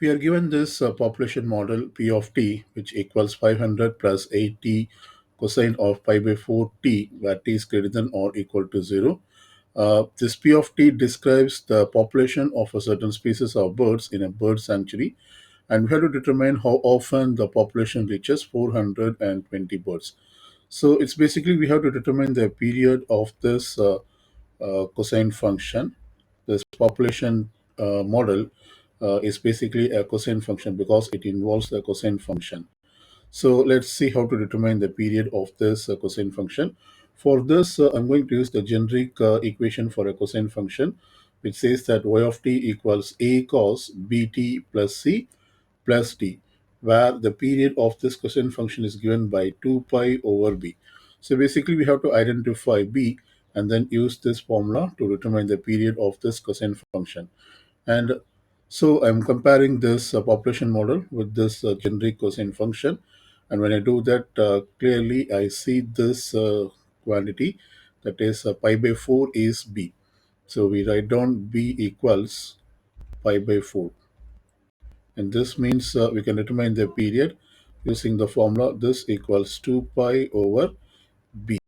We are given this population model P of t, which equals 500 plus 8t cosine of pi by 4t, where t is greater than or equal to 0. This P of t describes the population of a certain species of birds in a bird sanctuary, and we have to determine how often the population reaches 420 birds. So it's basically we have to determine the period of this cosine function. This population model is basically a cosine function because it involves the cosine function. So let's see how to determine the period of this cosine function. For this, I'm going to use the generic equation for a cosine function, which says that y of t equals a cos bt plus c plus d, where the period of this cosine function is given by 2 pi over b. So basically, we have to identify b and then use this formula to determine the period of this cosine function. And so I'm comparing this population model with this generic cosine function. And when I do that, clearly I see this quantity, that is pi by 4 is b. So we write down b equals pi by 4. And this means we can determine the period using the formula. This equals 2 pi over b.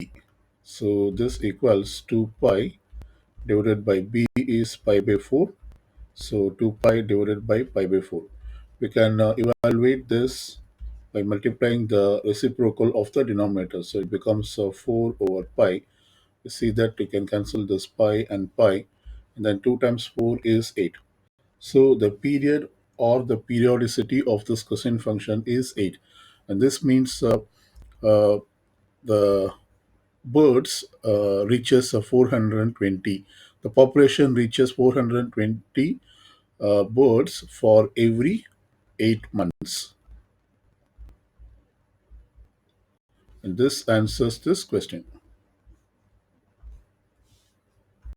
So this equals 2 pi divided by b is pi by 4. So 2 pi divided by pi by 4. We can evaluate this by multiplying the reciprocal of the denominator. So it becomes 4 over pi. You see that you can cancel this pi and pi. And then 2 times 4 is 8. So the period or the periodicity of this cosine function is 8. And this means uh, the birds reaches 420. The population reaches 420 birds for every 8 months. And this answers this question.